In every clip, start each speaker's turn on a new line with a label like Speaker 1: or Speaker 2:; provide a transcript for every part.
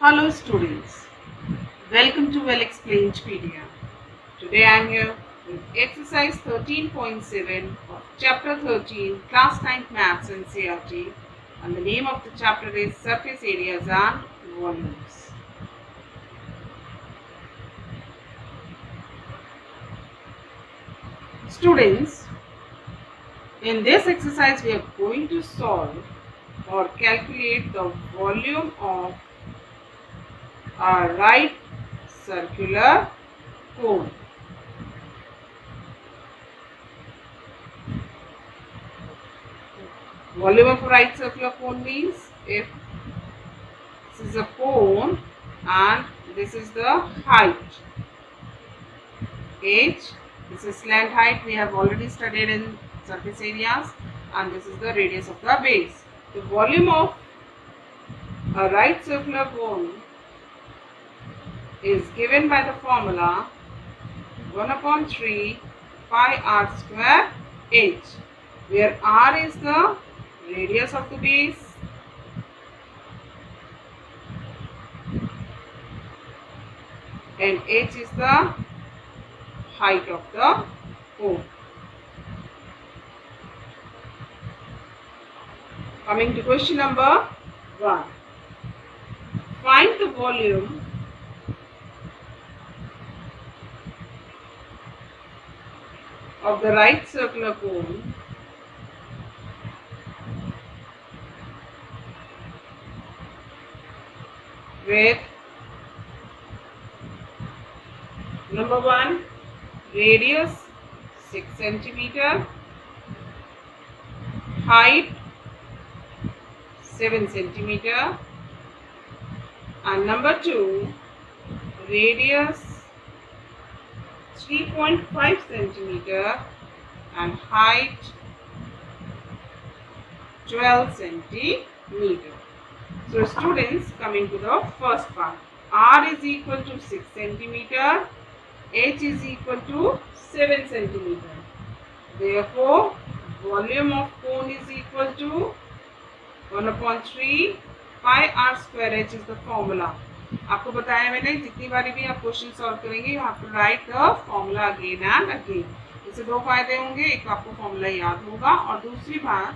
Speaker 1: Hello students, welcome to Well Explainedpedia. Today I am here with exercise 13.7 of chapter 13 class 9 maths and CRT, and the name of the chapter is surface areas and volumes. Students, in this exercise we are going to solve or calculate the volume of a right circular cone. Volume of a right circular cone means if this is a cone and this is the height h, this is slant height, we have already studied in surface areas, and this is the radius of the base. The volume of a right circular cone is given by the formula 1/3 pi r square h, where r is the radius of the base and h is the height of the cone. Coming to question number 1. Find the volume of the right circular cone with number 1 radius 6 cm, height 7 cm, and number 2 radius 3.5 cm and height 12 cm. So students, coming to the first part, r is equal to 6 cm, h is equal to 7 cm. Therefore, volume of cone is equal to 1/3 pi r square h is the formula. आपको बताया मैंने, जितनी बारी भी आप question solve करेंगे you have to write the formula again and again. इससे दो फायदे होंगे, एक आपको फॉर्मूला याद होगा और दूसरी बात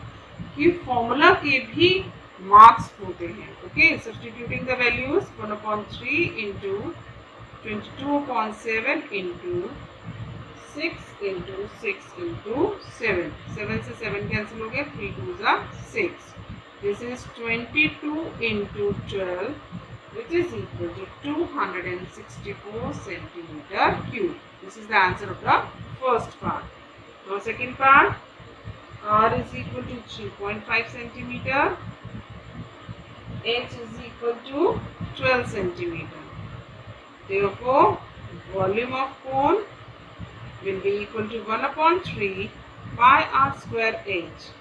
Speaker 1: कि फॉर्मूला के भी मार्क्स होते हैं. Okay, substituting the values 1/3 into 22/7 into 6 into 6 into 7. 7 से 7 कैंसिल हो गया, 3 2s are 6. This is 22 into 12, which is equal to 264 centimeter cube. This is the answer of the first part. Now second part, r is equal to 3.5 centimeter, h is equal to 12 centimeter. Therefore, volume of cone will be equal to 1/3 pi r square h,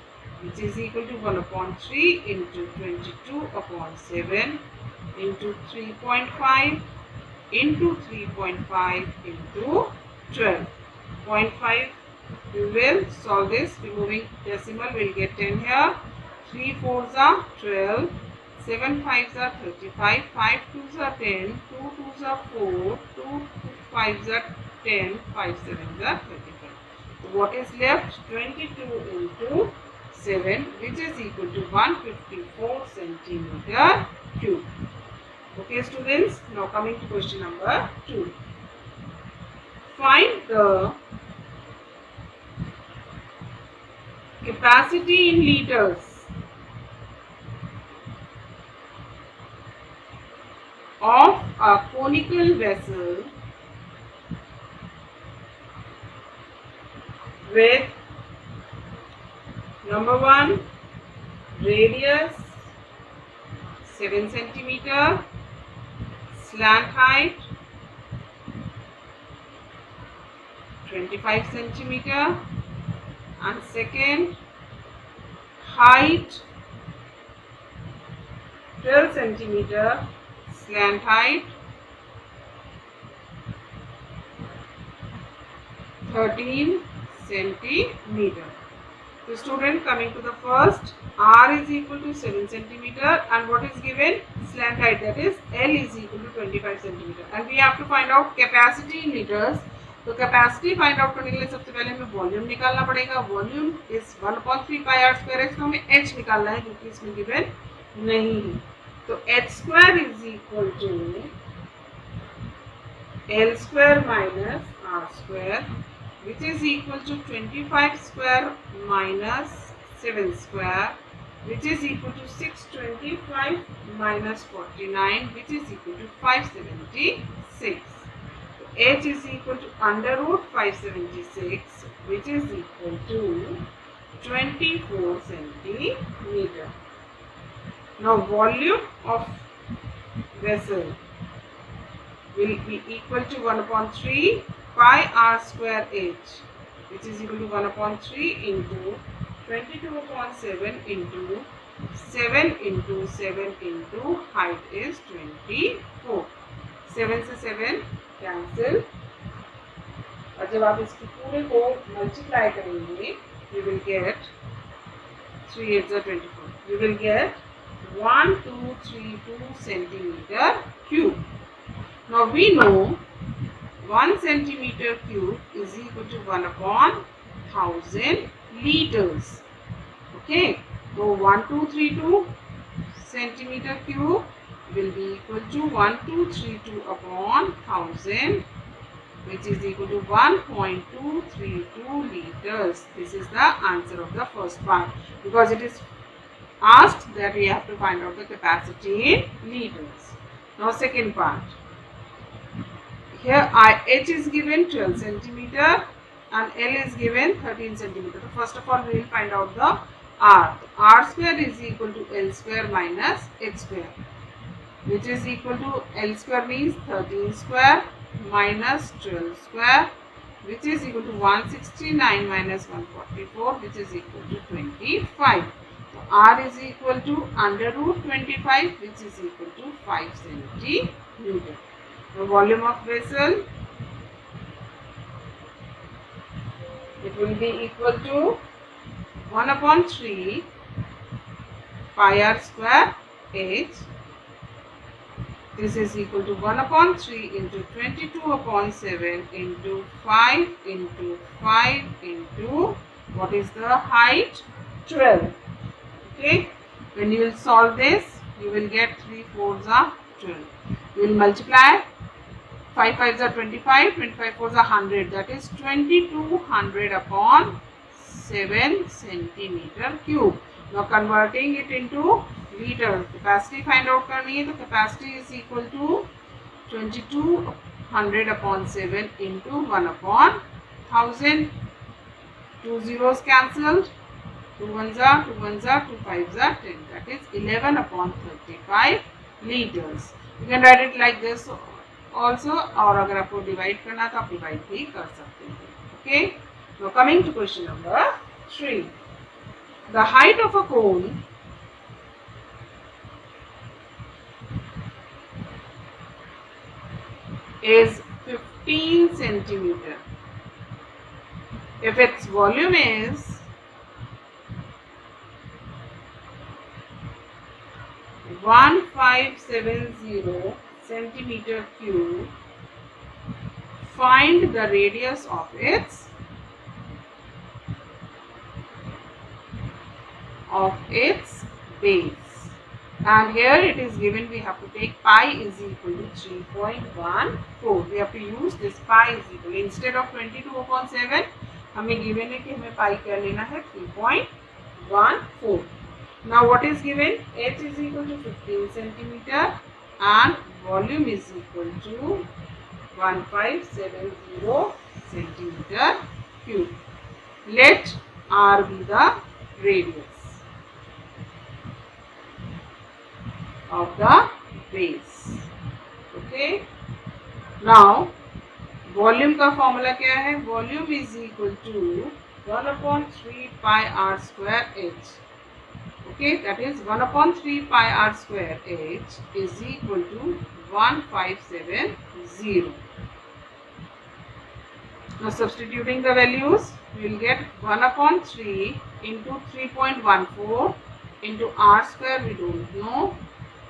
Speaker 1: which is equal to 1/3 into 22/7 into 3.5 into 3.5 into 12. 0.5, we will solve this. Removing decimal, we will get 10 here. 3 4s are 12, 7 5s are 35, 5 2s are 10, 2 2s are 4, 2 5s are 10, 5 7s are 35. So what is left? 22 into 7, which is equal to 154 centimeter cube. Okay students, now coming to question number 2. Find the capacity in liters of a conical vessel with number 1 radius 7 centimeter, slant height 25 centimeter, and second height 12 centimeter, slant height 13 centimeter. So student, coming to the first, R is equal to 7 centimeter and what is given? Slant height, that is L is equal to 25 centimeter and we have to find out capacity in liters. तो capacity find out करने के लिए सबसे पहले हमें volume निकालना पड़ेगा. Volume is 1/3 pi r square x. तो हमें एच निकालना है जो कि इसमें गिवन नहीं है. तो h square is equal to l square minus r square which is equal to 25 square minus 7 square which is equal to 625 minus 49 which is equal to 576. So h is equal to under root 576 which is equal to 24 centimeter. Now volume of vessel will be equal to 1/3 pi r square h which is equal to 1/3 into 22/7 into 7 into 7 into height is 24. 7 से 7 cancel और जब आप इसके पूरे को multiply करेंगे you will get 3 8 are 24. You will get 1232 centimeter cube. Now we know 1 centimeter cube is equal to 1/1000 liters. Okay, so 1232 centimeter cube will be equal to 1232 upon 1000 which is equal to 1.232 liters. This is the answer of the first part because it is asked that we have to find out the capacity in liters. Now second part. Here h is given 12 centimeter and L is given 13 centimeter. So first of all we will find out the R. R square is equal to L square minus h square which is equal to L square means 13 square minus 12 square which is equal to 169 minus 144 which is equal to 25. So R is equal to under root 25 which is equal to 5 centimeter. The volume of vessel, it will be equal to 1/3 pi r square h. This is equal to 1/3 into 22/7 into 5 into 5 into what is the height? 12. Okay. When you will solve this, you will get 3 4s are 12. You will multiply 5 5s are 25, 25 4s are 100. That is 2200 upon 7 centimeter cube. Now converting it into liter. Capacity find out करनी है तो capacity is equal to 2200 upon 7 into 1/1000. 2 zeros cancelled. 2 1s are 2 1s are 2 5s are 10. That is 11/35 liters. You can write it like this also और अगर आपको divide करना तो आप divide भी कर सकते हैं. Okay. Now coming to question number 3. The height of a cone is 15 centimeter. If its volume is 1570 centimeter cube, find the radius of its base. And here it is given we have to take pi is equal to 3.14. We have to use this pi is equal instead of 22/7 हमें given है कि हमें pi क्या लेना है 3.14. Now what is given? H is equal to 15 centimeter and volume is equal to 1570 centimeter cube. Let R be the radius of the base. Okay. Now volume का formula क्या है? Volume is equal to 1/3 pi r square h. Okay, that is 1/3 pi r square h is equal to 1570. Now substituting the values, we will get 1/3 into 3.14 into r square we don't know.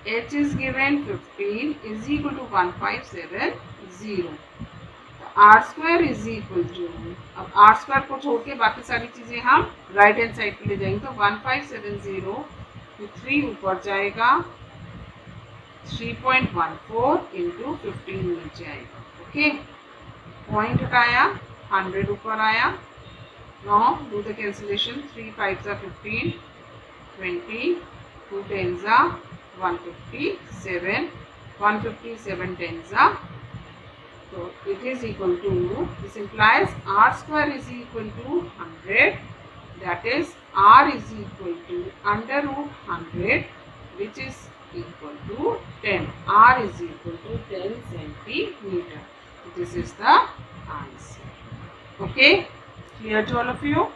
Speaker 1: H is given 15 is equal to 1570. r square is equal to, अब r square को छोड़ के बाकी सारी चीजें हम right hand side पे ले जाएंगे तो 1570 3 ऊपर जाएगा 3.14 इंटू 15 नीचे आएगा. ओके, पॉइंट हटाया 100 ऊपर आया. Now do the cancellation. 3 5 15 20 2 10 157 157 10 so it is equal to, this implies r square is equal to 100, that is r is equal to under root 100 which is equal to 10. R is equal to 10 centimeter. This is the answer. Okay, clear to all of you?